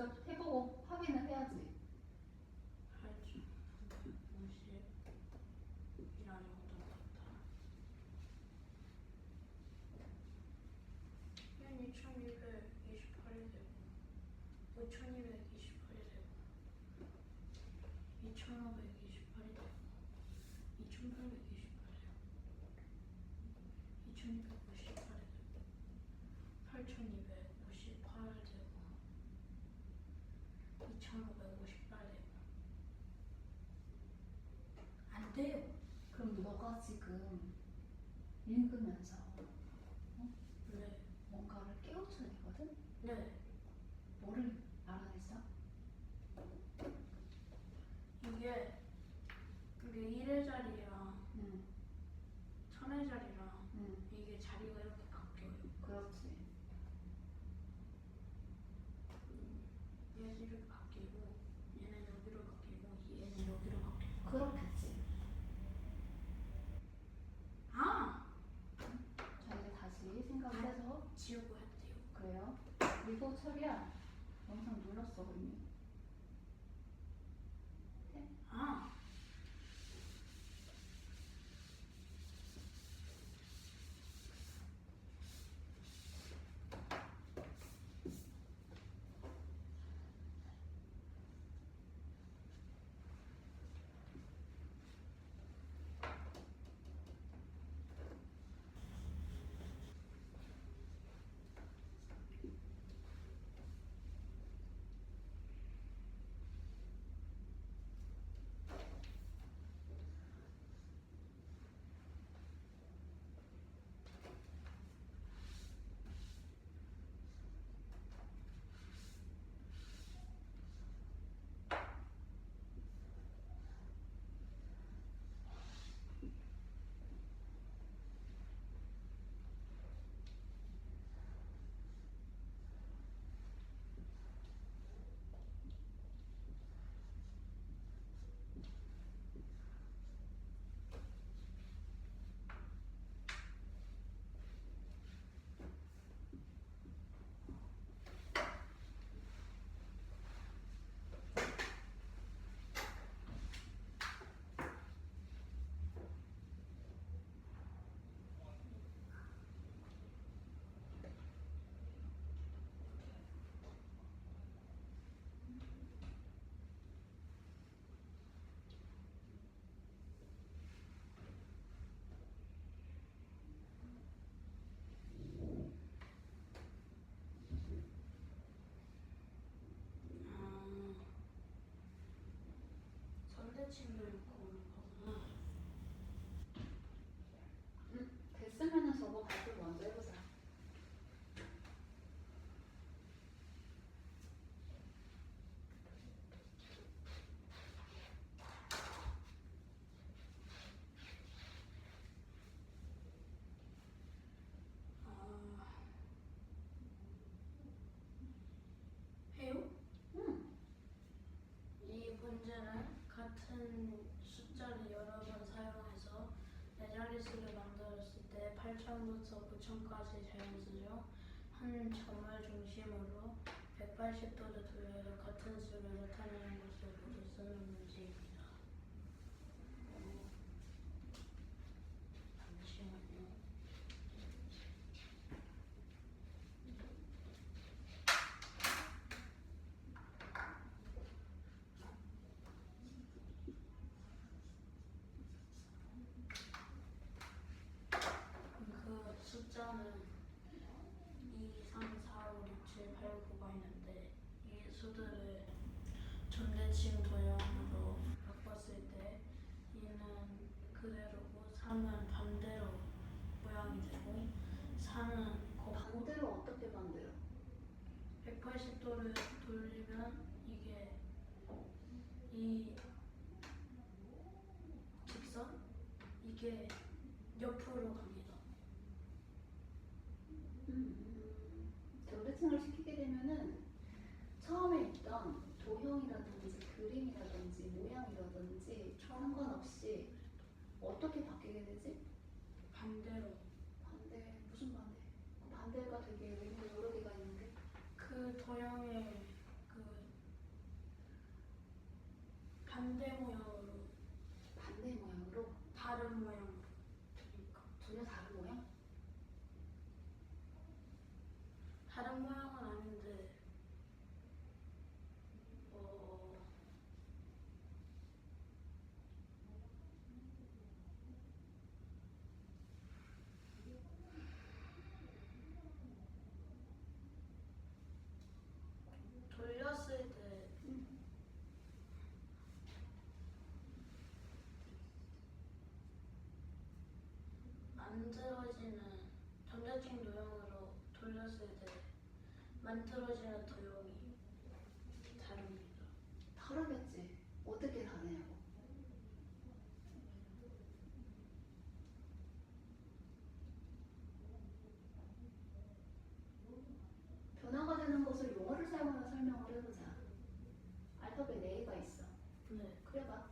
직접 해보고 확인을 해야지. 8,950이라는 것도 같다. 2228이 되고 5228이 되고 2528이 되고 2828이 되고 2258이 되고 8258이 되고 2558이 되고 안 돼요. 그럼 너가 지금 읽으면서 네. 뭔가를 깨우쳐야 되거든? 네. 뭐를 알아냈어? 이게 1의 자리랑 응, 1000의 자리랑 응, 이게 자리가 이렇게 바뀌어요. 그렇지. 얘는 이렇게 바뀌고 얘는 여기로 바뀌고 얘는 여기로 바뀌고. 그렇겠지. 아! 자, 이제 다시 생각을 해서. 지우고 했대요. 그래요? 이거 철이야. 영상 눌렀어, 이미. 해? 아! 선대칭도 있고 오는 거구나. 됐으면은 저거 발표 먼저 해보자. 해요? 응. 이 문제는 같은 숫자를 여러 번 사용해서 네 자릿수를 만들었을 때 8,000부터 9,000까지 자연수죠. 한 점을 중심으로 180도를 돌려서 같은 수를 나타내는 것을 모두 쓰는 문제입니다. 잠시만요. 그 숫자는 2, 3, 4, 5, 6, 7, 8, 9가 있는데 이 수들을 존대칭 도형으로 바꿨을 때 2는 그대로고 3은 반대로 모양이 되고 4는 반대로 어떻게 반대로? 180도를 돌리면 이게 이 직선 이게 옆으로 갑니다. 존대칭을 시키게 되면은 처음에 있던 도형이라든지 그림이라든지 모양이라든지 상관없이 어떻게 바뀌게 되지? 반대로. 반대, 무슨 반대? 그 반대가 되게 의미 여러 개가 있는데. 그 도형의 그 반대 모양으로 반대 모양으로? 다른 모양으로 그러니까 전혀 다른 모양? 다른 모양은 아닌데 돌렸을 때 만들어지는 전자책 도형으로 돌렸을 때 만들어지는 도형이 다릅니다. 다르겠지. 어떻게 다르냐고. 변화가 되는 것을 용어를 사용하여 설명을 해보자. 알파벳 A가 있어. 네. 그래봐.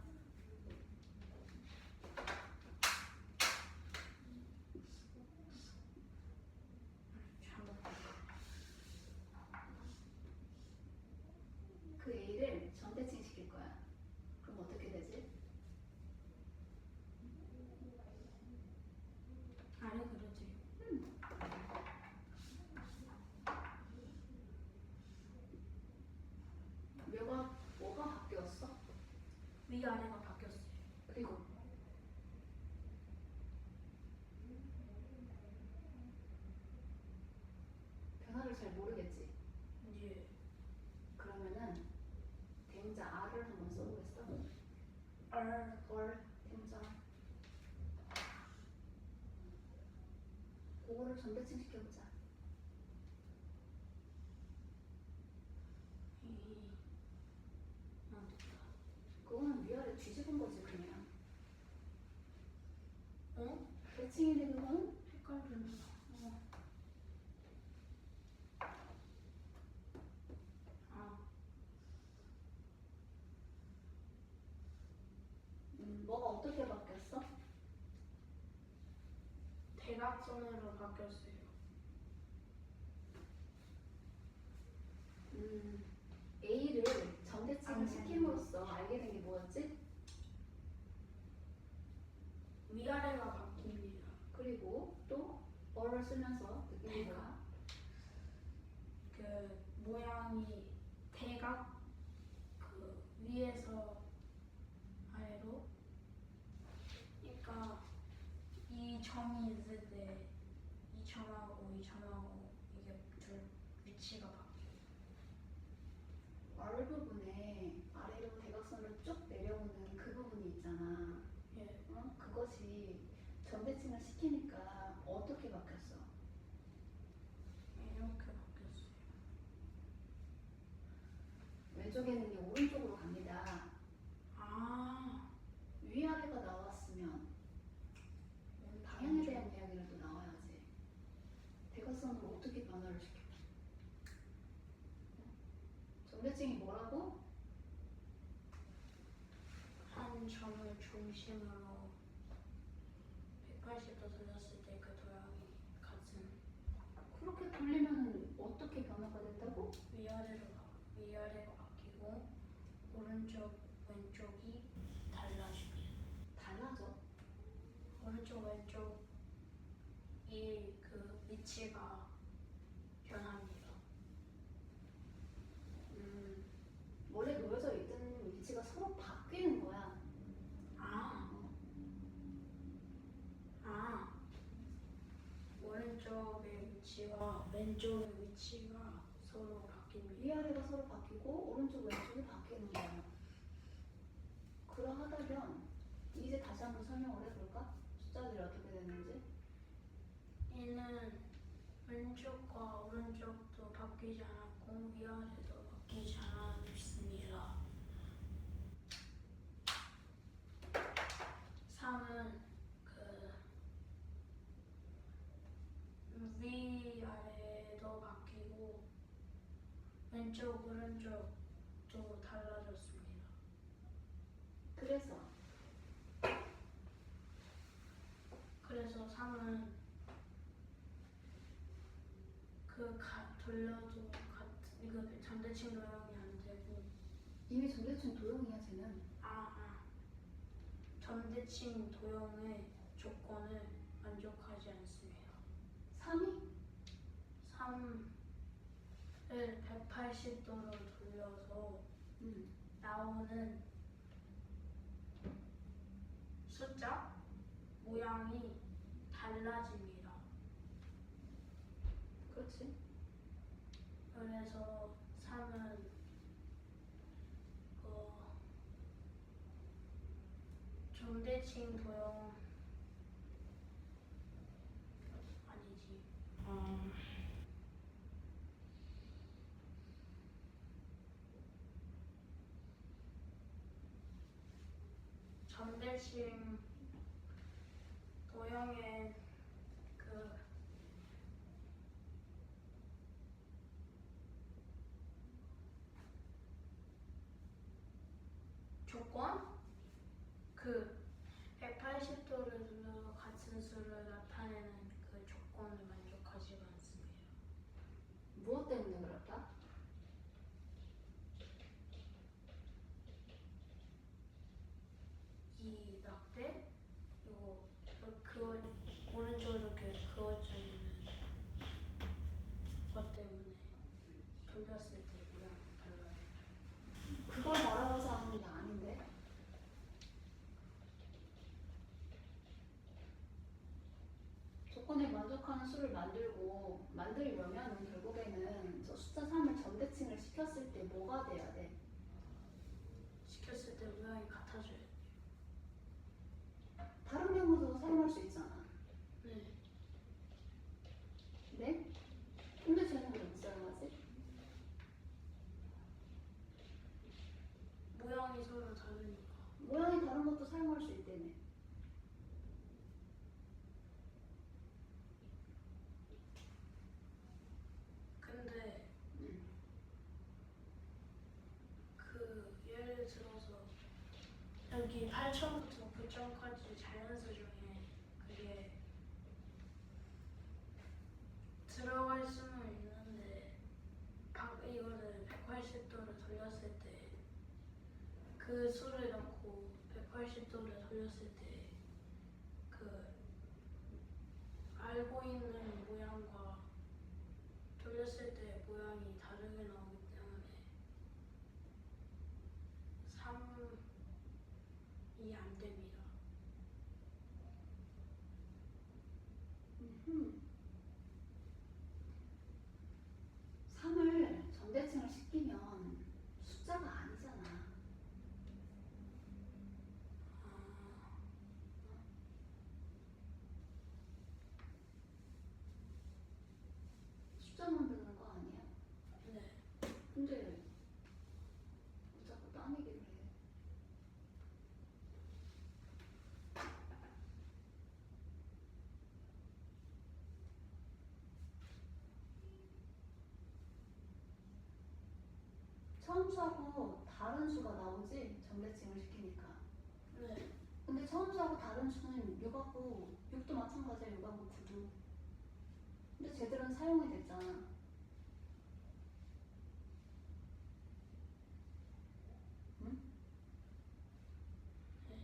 그 A를 전대칭 시킬 거야. 그럼 어떻게 되지? 아래 그려져요. 뭐가 바뀌었어? 위아래가 바뀌었어요. 그리고 변화를 잘 모르겠지. 예. 그러면은 대문자 R을 한번 써보겠어? R 대문자 그거를 전대칭 시켜보자. 안 됐다. 그거는 위아래 뒤집은 거지 그냥. 어? 대칭인데 그거는? 헷갈린다. 아, 뭐가 어떻게 바뀌었어? 대각선으로 바뀌었어요. A를 전대칭을 시킴으로써 알게 된 게 뭐였지? 위아래가 바뀝니다. 그리고 또 어를 쓰면서 느낀 게 뭐야? 그 모양이 대각 그 위에서 아래로 그러니까 이 점이 있을 때 이 점하고 이 점하고 이게 둘 위치가 바뀌어요. R 부분에 아래로 대각선으로 쭉 내려오는 그 부분이 있잖아. 예. 그것이 전대칭을 시키니까 어떻게 바뀌었어? 이렇게 바뀌었어요. 왼쪽에 있는 게 오른쪽으로 갑니다. 아, 위아래가 나왔으면 방향에 대한 이야기라도 나와야지. 대각선으로 어떻게 변화를 시켜? 전대칭이 뭐라고? 한 점을 중심으로 180도 돌렸을 때 그 도형이 같은 그렇게 돌리면 어떻게 변화가 된다고? 위아래가 바뀌고 오른쪽 왼쪽이 달라지고 달라져. 오른쪽 왼쪽이 그 위치가 변합니다. 원래 놓여져 있던 위치가 서로 바뀌는 거야. 아, 오른쪽의 위치와 왼쪽의 위치가 서로 바뀝니다. 위아래가 서로 바뀌고 오른쪽 왼쪽이 바뀌는 거야. 그러하다면 이제 다시 한번 설명을 해볼까? 숫자들이 어떻게 됐는지. 이는 왼쪽과 오른쪽도 바뀌지 않았고 위아래도 바뀌지 않았습니다. 3은 그 위아래도 바뀌고 왼쪽 오른쪽도 달라졌습니다. 그래서 3은 돌려도 이거 전대칭 도형이 안 되고 이미 전대칭 도형이야 쟤는. 전대칭 도형의 조건을 만족하지 않습니다. 3이? 3을 180도로 돌려서 나오는 숫자 모양이 달라집니다. 그렇지. 그래서 3은 전대칭 도형 아니지. 전대칭 도형의 그 조건? 그 180도를 눌러서 같은 수를 나타내는 그 조건을 만족하지가 않습니다. 무엇 때문에 그럴까? 이 낙대 이거 그거 오른쪽으로 이렇게 그어져 있는 것 때문에 돌렸을 때 모양이 달라요. 그걸 말하면서 하는 게 아닌데. 조건에 만족하는 수를 만들려면 결국에는 저 숫자 3을 전대칭을 시켰을 때 뭐가 돼야 돼? 시켰을 때 모양이 같아져야 돼요. 다른 경우도 사용할 수 있잖아. 네. 네? 근데 쟤는 왜 못 사용하지? 모양이 서로 다르니까. 모양이 다른 것도 사용할 수 있다며. 근데 그 예를 들어서 여기 8점부터 9점까지 자연수 중에 그게 들어갈 수는 있는데 이거를 180도를 돌렸을 때 그 수를 넣고 180도를 돌렸을 때 그 알고 있는 모양과 돌렸을 때 모양이 다르게 나오기 때문에 3이 안 됩니다. 3을 전대칭을 시키면 숫자가 아니잖아. 숫자 만드는 거 아니야? 네. 근데 왜 자꾸 딴 얘기를 해? 처음 수하고 다른 수가 나오지? 전대칭을 시키니까. 네. 근데 처음 수하고 다른 수는 6하고 6도 마찬가지야. 6하고 9도. 근데 쟤들은 사용이 됐잖아. 응? 네.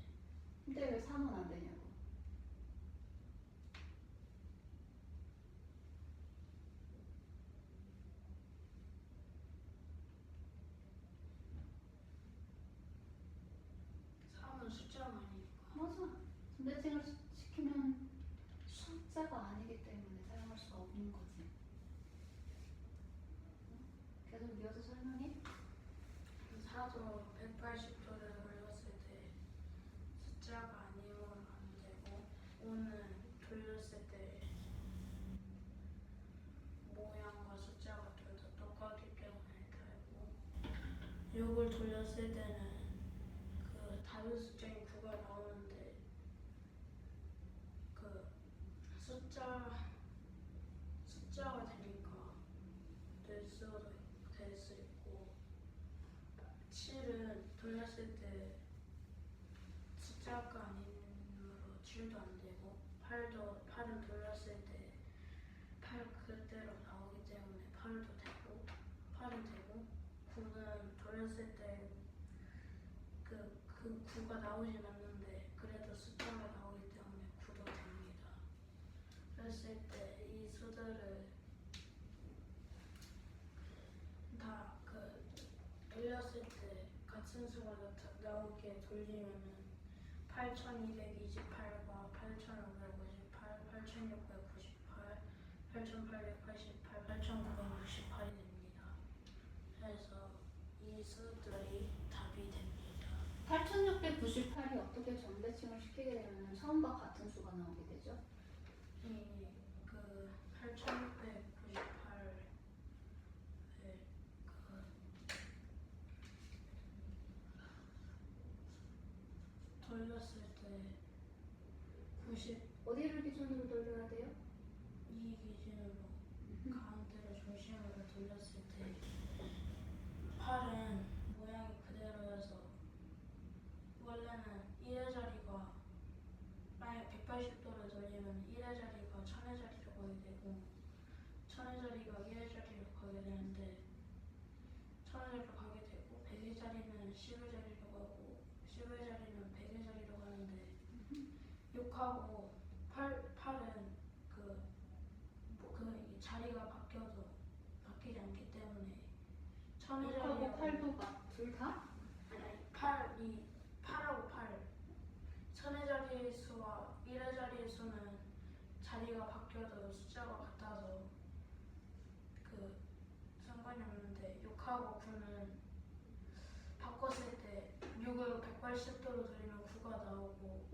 근데 왜 3은 안 되냐고. 삼은 숫자가 아니니까. 맞아. 전대칭을 시키면 숫자가 아니기 때문에 사용할 수가 없는 거지. 계속 이어서 설명해. 4도 180도를 돌렸을 때 숫자가 아니면 안 되고 5는 돌렸을 때 모양과 숫자가 둘 다 똑같기 때문에 되고 6을 돌렸을 때는 그 다른 숫자인 9가 나오는데 그 숫자가 되니까 될 수 있고 7은 돌렸을 때 숫자가 아니므로 7도 안 되고 8은 돌렸을 때 8 그대로 나오기 때문에 8은 되고 9는 돌렸을 때 그 구가 나오진 않는데 그래도 숫자가 나오기 때문에 구도 됩니다. 그랬을 때 이 수들을 다 돌렸을 때 같은 수가 나오게 돌리면은 8228과 8558, 8698, 8888, 8968이 됩니다. 그래서 이 수들이 답이 됩니다. 8698이 어떻게 점대칭을 시키게 되면 처음과 같은 수가 나오게 되죠? 그 8698을 돌렸을 때 90, 어디를 기준으로 돌려야 돼요? 이 기준으로 가운데를 중심으로 돌렸을 때 8은 모양이 그대로여서 원래는 1의 자리가 만약 180도를 돌리면 1의 자리가 1000의 자리로 가게 되고 1000의 자리가 1의 자리로 가게 되는데 1000의 자리로 가게 되고 100의 자리는 10의 자리로 가고 10의 자리는 100의 자리로 가는데 6하고 8은 이 자리가 바뀌어도 바뀌지 않기 때문에 1000의 6하고 자리가 8도 둘 다? 아니 8하고 8 1000의 자리의 수와 1의 자리의 수는 자리가 바뀌어도 숫자가 같아서 상관이 없는데 6하고 9는 바꿨을 때 6을 180도로 돌리면 9가 나오고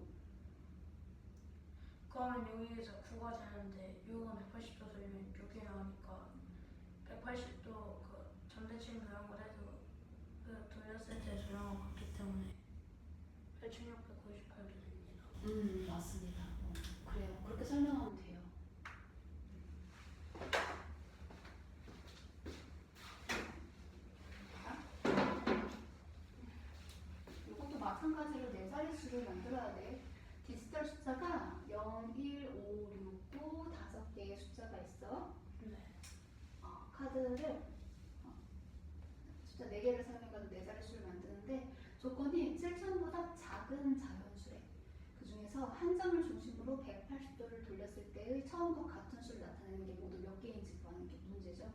그러면 여기에서 9가 되는데 6은 180도 돌리면 6이 나오니까 180도 점대칭 도형을 해도 돌렸을 때 도형은 같기 때문에 8698도 됩니다. 맞습니다. 그래요. 그렇게 설명하면 돼요. 이것도 마찬가지로 네 자릿수를 만들어야 돼. 디지털 숫자가 0, 1, 5, 6, 9 5개의 숫자가 있어. 네. 카드를 숫자 4개를 사용해가지고 네 자릿수를 만드는데 조건이 7천보다 작은 자연수래. 그 중에서 한 점을 중심으로 180도를 돌렸을 때의 처음과 같은 수를 나타내는 게 모두 몇 개인지 구하는 게 문제죠.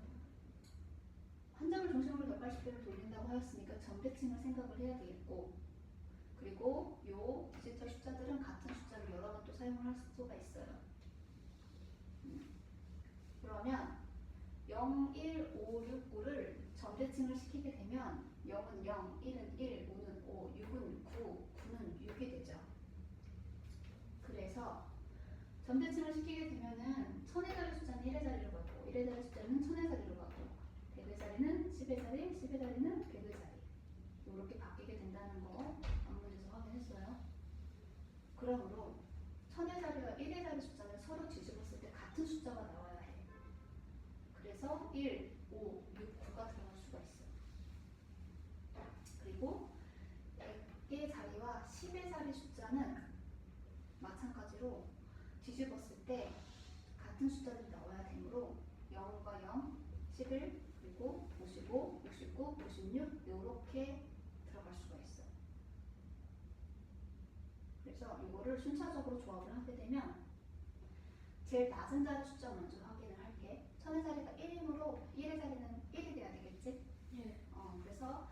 한 점을 중심으로 180도를 돌린다고 하였으니까 점대칭을 생각을 해야 되겠고, 그리고 요 디지털 숫자들은 같은 숫자를 여러 번 또 사용을 할 수가 있어요. 그러면 0, 1, 5, 6, 9를 점대칭을 시키게 되면 0은 0, 1은 1, 5는 5, 6은 9, 9는 6이 되죠. 그래서 점대칭을 시키게 되면은 1000의 자리 숫자는 1의 자리로 가고 1의 자리 숫자는 1000의 자리로 가고 100의 자리는 10의 자리, 10의 자리는 100의 자리 이렇게 바뀌게 된다는 거 앞문에서 확인했어요. 그러므로 1000의 자리와 1의 자리 숫자는 서로 뒤집었을 때 같은 숫자가 나와야 해. 그래서 1, 5, 6, 9가 들어갈 수가 있어. 그리고 100의 자리와 10의 자리 숫자는 마찬가지로 뒤집었을 때 같은 숫자들이 나와야 되므로 0과 0, 11, 그리고 55, 69, 56 이렇게 들어갈 수가 있어. 그래서 이거를 순차적으로 조합을 하게 되면 제일 낮은 자리 숫자 먼저 확인을 할게. 1000의 자리가 1이므로 1의 자리는 1이 돼야 되겠지? 예. 그래서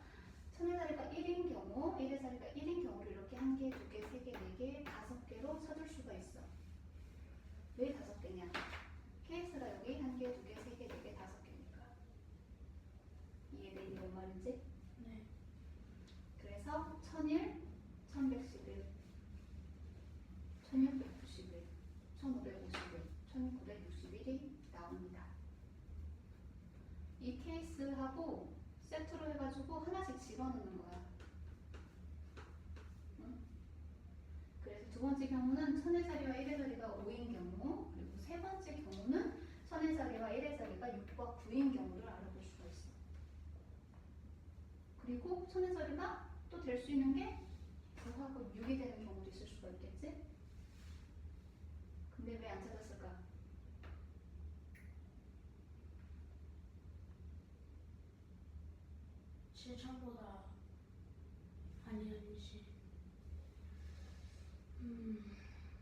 1000의 자리가 1인 경우 1의 자리가 1인 경우를 이렇게 1개, 2개, 3개, 4개, 5개로 찾을 수가 있어. 왜 5개냐? 케이스가 여기 1개, 2개, 3개, 4개, 5개니까. 이해되니 뭔 말인지? 네. 그래서 1001, 1111, 1691, 1551, 1961이 나옵니다. 이 케이스하고 세트로 해가지고 하나씩 집어넣는 거야. 응? 그래서 두 번째 경우는 1000의 자리와 1의 자리가 5인 경우, 그리고 세 번째 경우는 1000의 자리와 1의 자리가 6과 9인 경우를 알아볼 수가 있어. 그리고 1000의 자리가 또 될 수 있는 게 9하고 6이 되는 경우도 있을 수가 있겠지? 근데 왜 안 찾았을까? 7천보다 아니지.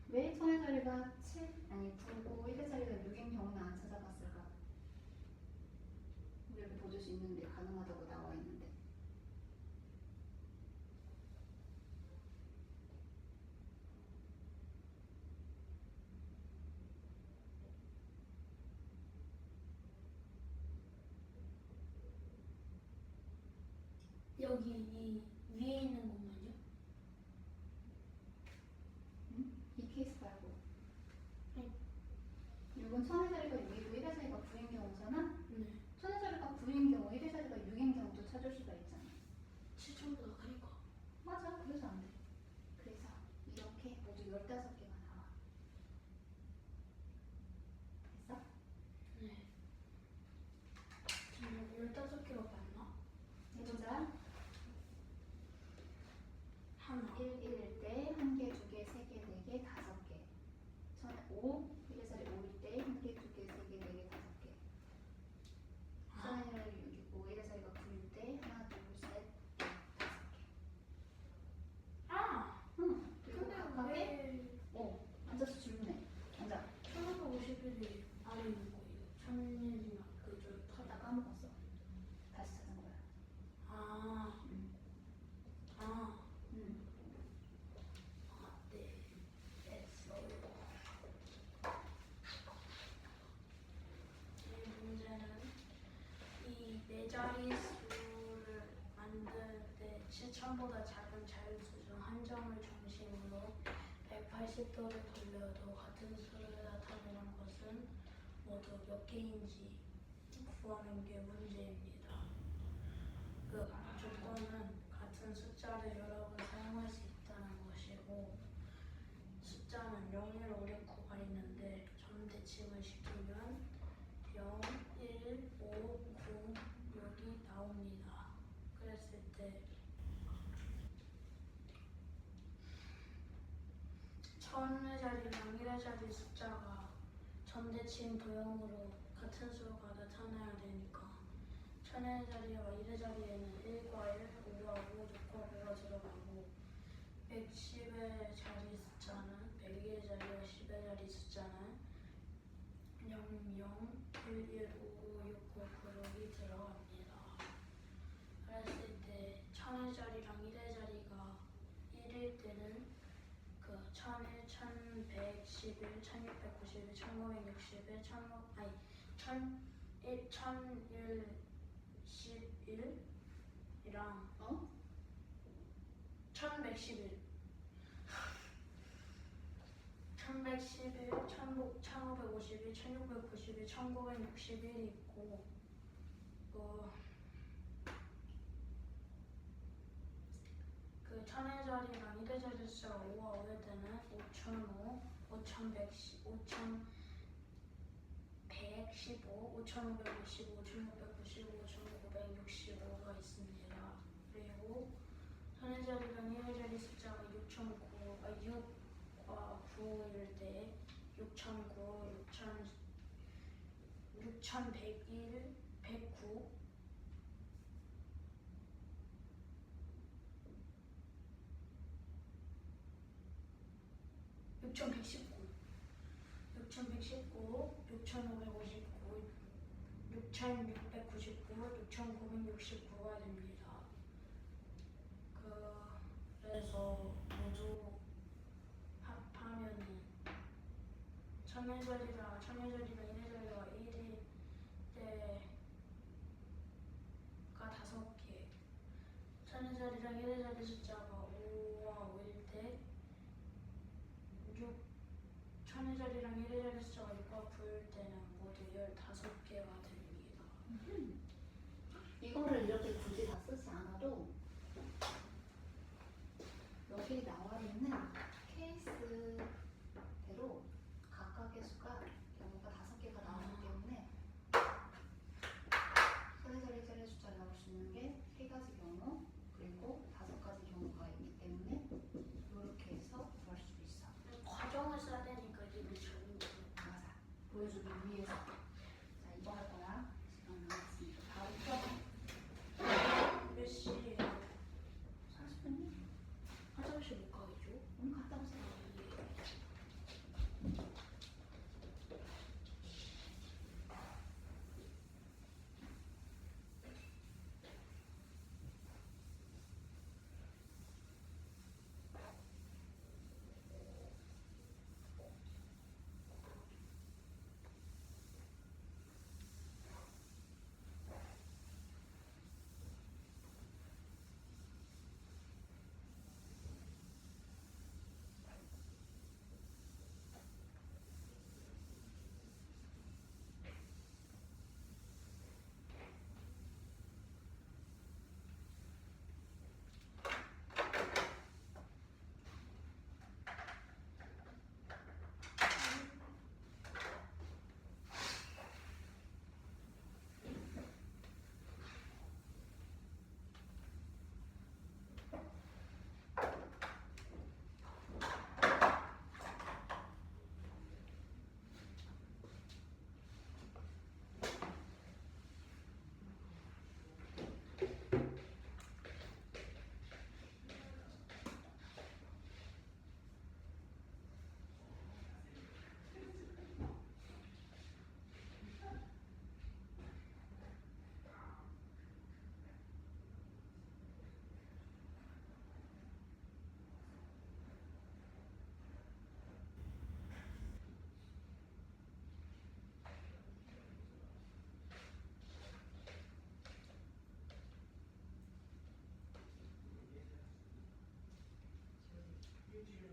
왜 천의 자리가 7, 아니 9고 1의 자리가 6인 경우는 안 찾아봤을까? 이렇게 보여줄 수 있는데 가능하다고 나와 있는데. 여기 이 위에 있는 것만요? 이 케이스 말고. 네. 6은 천의 자리가 6이고 1의 자리가 9인 경우잖아? 네. 천의 자리가 9인 경우 1의 자리가 6인 경우도 찾을 수가 있잖아. 7천보다 크니까. 맞아. 그래서 안 돼. 그래서 이렇게 모두 15개가 나와. 됐어? 네. 지금 15개가 맞나? 해보자. 하나. 1, 1일 때 1개, 2개, 3개, 4개, 5개. 5, 1의 자리 5일 때 1개, 2개, 3개, 4개, 5개. 천의 자리 6이고 1의 자리가 9일 때 하나, 둘, 셋, 넷, 5개. 아! 응. 그리고 근데 각각의 왜 앉아서 질문해. 앉아. 1551이 안에 있는 거예요? 천일이나 그저 다 까먹었어. 다시 찾은 거야. 아. 아. 응. 네. 됐어요. 이 문제는 이 네 자릿수를 만들 때 7천보다 작은 자릿수 중 한 점을 중심으로 180도를 돌려도 같은 수를 나타내는 것은 모두 몇 개인지 구하는 게 문제입니다. 그 조건은 같은 숫자를 여러 번 사용할 수 있다는 것이고, 숫자는 0, 1, 5, 6, 9가 있는데 점대칭을 시키면 0, 1, 5, 9, 6이 나옵니다. 그랬을 때 천의 자리랑 1의 자리 숫자가 점대칭 도형으로 같은 수가 나타나야 되니까 천의 자리와 1의 자리에는 1과 1, 5와 5, 6과 9가 들어가고 110의 자리 숫자는 100의 자리와 10의 자리 숫자는 0, 0, 1, 1, 5, 5, 6, 9, 9이 들어갑니다. 그랬을 때 천의 자리랑 1의 자리가 1일 때는 그 1001, 1111, 1691, 1961, 1111이랑 어? 1111, 1111, 1551, 1691, 1961이 있고 그 천의 자리랑 1의 자리 숫자가 5와 5일 때는 5005, 5115, 5555, 5695, 5965가 있습니다. 그리고 천의 자리랑 1의 자리 숫자가 6과 9일 때 6009, 6101, 109, 6119, 6119, 6559, 6699, 6969가 됩니다. 그래서 모두 합하면은 천의 자리랑 1의 자리가 1일 때가 5개, 천의 자리랑 1의 자리 숫자가 5와 5일 때 천의 자리랑 1의 자리 숫자가 6과 9일 때는 모두 15개가 됩니다. 이거를 이렇게 굳이 다 쓰지 않아도 여기 나와 있는 케이스대로 각각의 수가 경우가 5개가 나오기 때문에 천의 자리, 셀의 숫자를 나올 수 있는 게 3가지 경우 그리고 5가지 경우가 있기 때문에 이렇게 해서 구할 수 있어. 과정을 써야 되니까 이게 미쳐는 거예요. 맞아. 보여주기 위해서. 자, 이거 할 거야. 시간 남았으니까 바로 풀어봐. 조심해.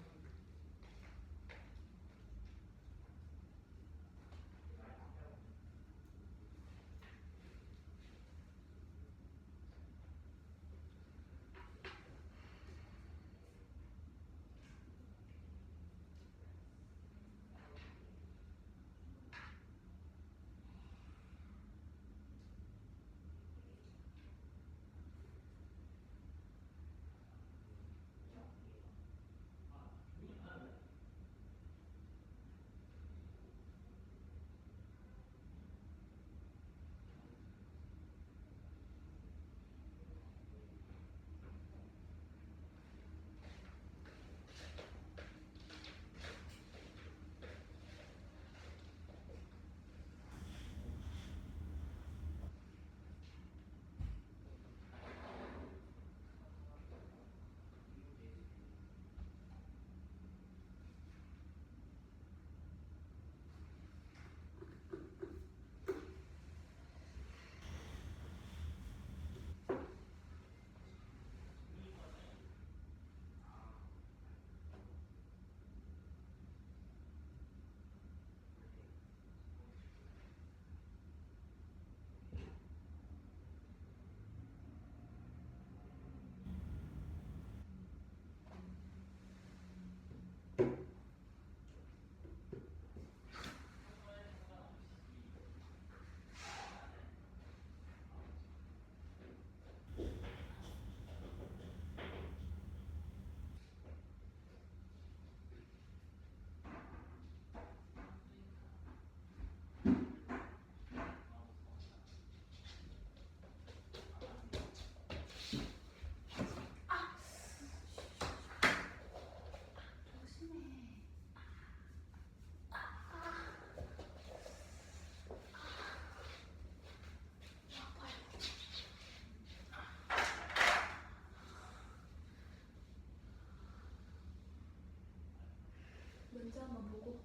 문제 한번 보고.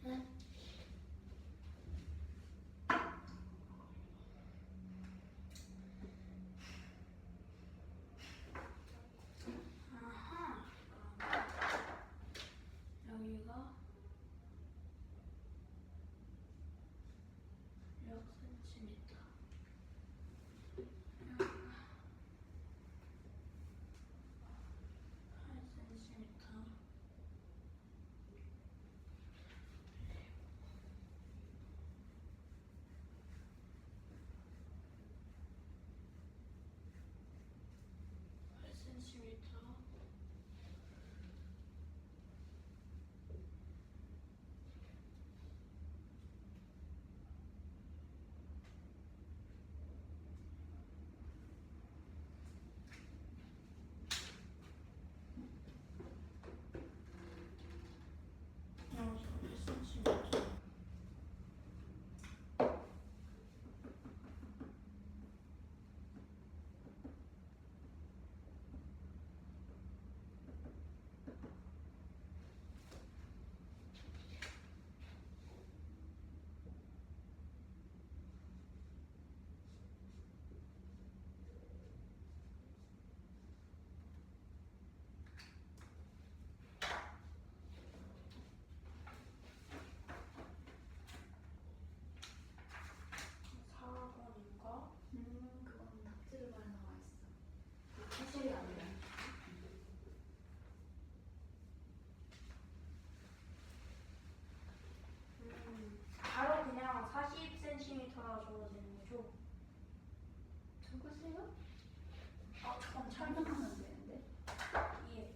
응? 아하. 여기가 6cm. 여기가 8cm. 그건 닥지르발에 나와 있어. 사실이 아니야. 바로 그냥 40cm라 적어도 되는 거죠? 적으세요? 잠깐 설명하면 되는데. 예.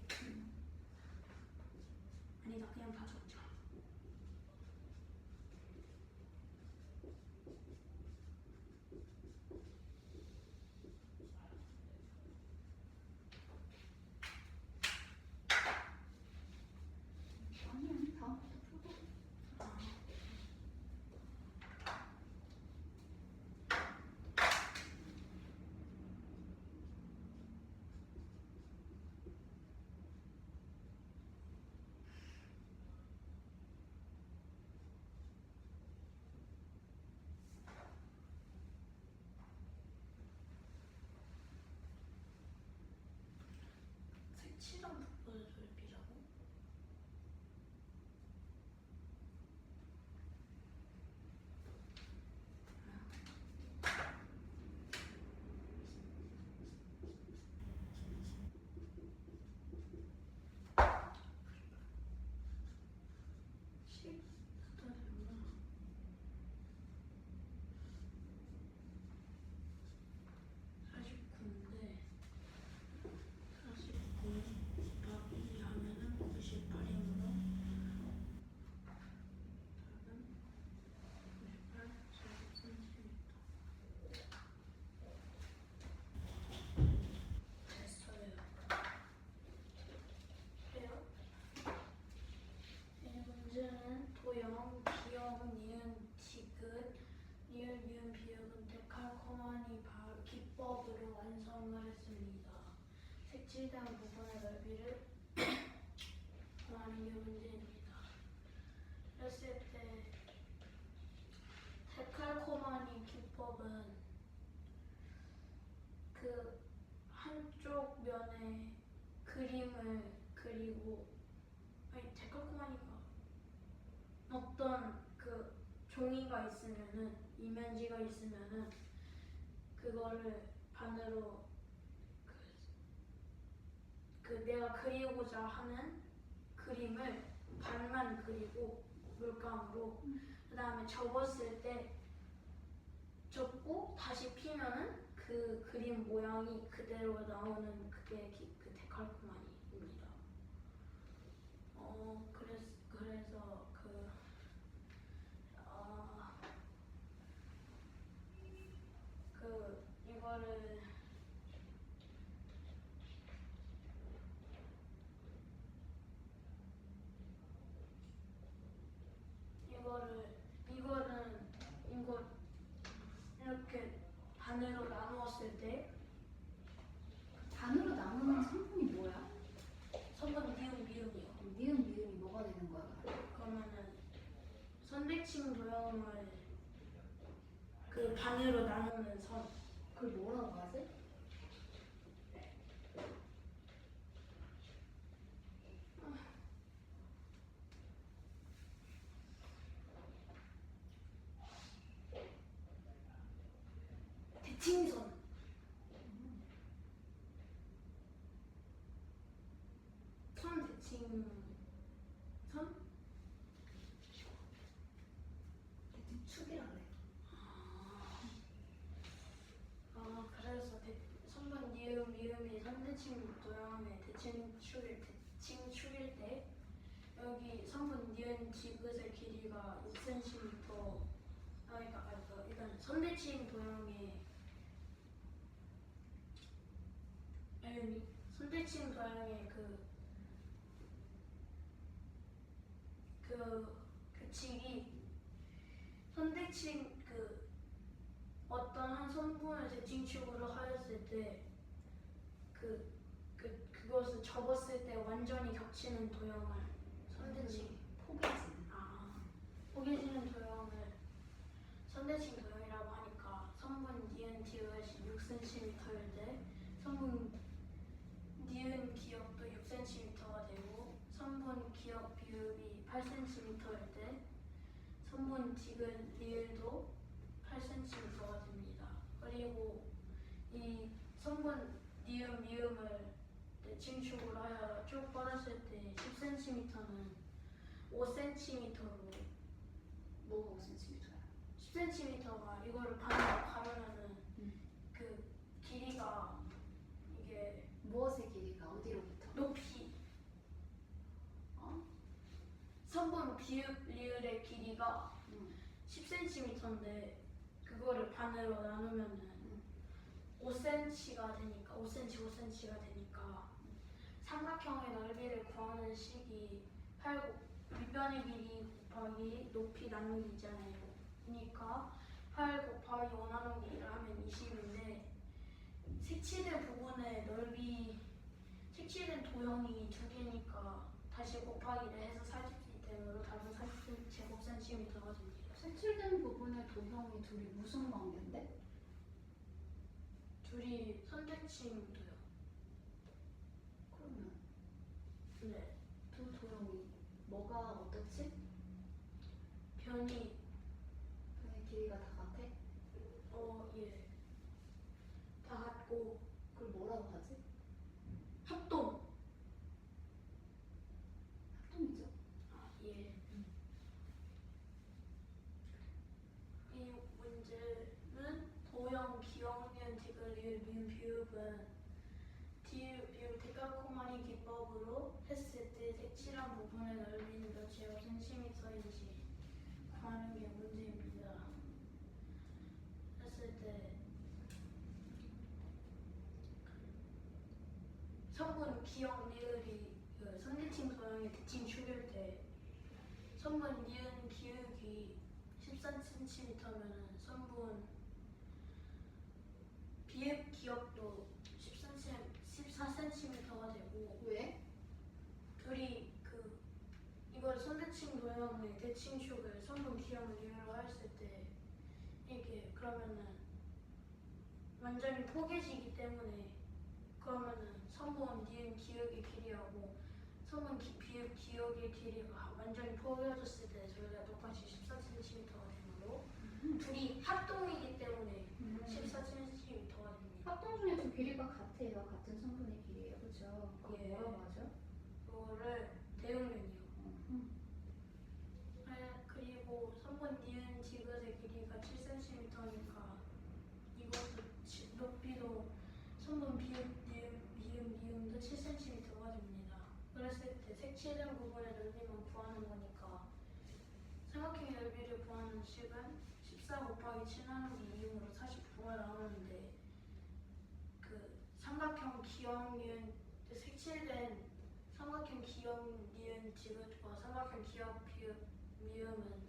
아니다, 그냥 다 적자. 아니, 다음부터 풀고. 기법으로 완성을 했습니다. 색칠된 부분의 넓이를 구하는 게 문제입니다. 그랬을 때 데칼코마니 기법은 그 한쪽 면에 그림을 그리고 데칼코마니가 어떤 그 종이가 있으면은 이면지가 있으면은 그거를 반으로 그 내가 그리고자 하는 그림을 반만 그리고 물감으로 그 다음에 접었을 때 접고 다시 피면은 그 그림 모양이 그대로 나오는 그게 그 데칼코마니입니다. 그래서 이거를 이거는 이거 이렇게 반으로 나누었을 때 반으로 나누는 성분이 뭐야? 성분 미음이요. 니은, 미음이 뭐가 되는 거야? 그러면은 선대칭 도형을 그 반으로 나누는 선. 그걸 뭐라고 하지? 대칭선. 선대칭선? 대칭축이라 그래. 그래서 선분 미음이 선대칭 도형의 대칭축일 때 여기 선분 니은 디귿의 길이가 6cm. 그러니까 일단 선대칭 도형의 선대칭 도형의 그 규칙이 선대칭 어떤 한 성분을 대칭축으로 하였을 때 그것을 접었을 때 완전히 겹치는 도형을 선대칭 포개지는 도형을 선대칭 도형이라고 하니까 성분 니은 디귿이 6cm일 때 성분 니은 기역도 6cm가 되고 성분 기역 비읍이 8cm일 때 성분 디귿 리을도 8cm가 됩니다. 그리고 이 성분 니은 미음을 대칭축으로 하여 쭉 뻗었을 때 10cm는 5cm로 뭐가 5cm야? 10cm가 이거를 반으로 가르면은 그 길이가 이게 무엇의 길이가 어디로부터? 높이 성분 비읍 리을의 길이가 10cm인데 그거를 반으로 나누면은 5cm가 되니까 5cm가 되니까 삼각형의 넓이를 구하는 식이 밑변의 길이 곱하기 높이 나누기잖아요. 그러니까 8 곱하기 5 나누기를 하면 20인데 색칠된 부분의 넓이 색칠된 도형이 두 개니까 다시 곱하기를 해서 40cm로 답은 40제곱cm가 됩니다. 색칠된 부분의 도형이 둘이 무슨 관계인데? 둘이 선대칭 도형. 그러면 네. 두 도형이 뭐가 어떻지? 변의 길이가 다 같아? 예. 다 같고 그걸 뭐라고 하지? 합동. 합동이죠. 예. 이 문제는 도형 기억 니은 디귿 리을 미음 비읍은 비읍 데칼코마니 기법으로 했을 때 색칠한 부분의 넓이는 몇 제곱센티미터인지 구하는 게 문제입니다. 했을 때 성분 기억 리을이 선대칭 도형의 대칭축일 때 성분 니은 기역이 13cm면은 성분 비읍 10cm가 되고 왜? 둘이 이걸 선대칭 도형의 대칭축을 선분 기형을 이유로 했을 때 이게 그러면은 완전히 포개지기 때문에 그러면은 선분 니은 기역의 길이하고 선분 비읍 기역의 길이가 완전히 포개졌을 때 저희가 똑같이 14cm가 되므로 둘이 합동이기 때문에 14cm가 됩니다. 합동 중에 두 길이가 같아요. 같은 성분의 길이에요. 그렇죠? 그거 예. 뭐라고 하죠? 그거를 대응면이요. 음. 그리고 선분 니은 디귿의 길이가 7cm니까 이것도 높이도 선분 비읍 미음도 7cm가 됩니다. 그랬을 때 색칠된 부분의 넓이만 구하는 거니까 삼각형의 넓이를 구하는 식은 14 곱하기 7 나누기 2으로 49가 나오는데 삼각형 기역 니은 색칠된 삼각형 기역 니은 디귿과 삼각형 기역 비읍 미음은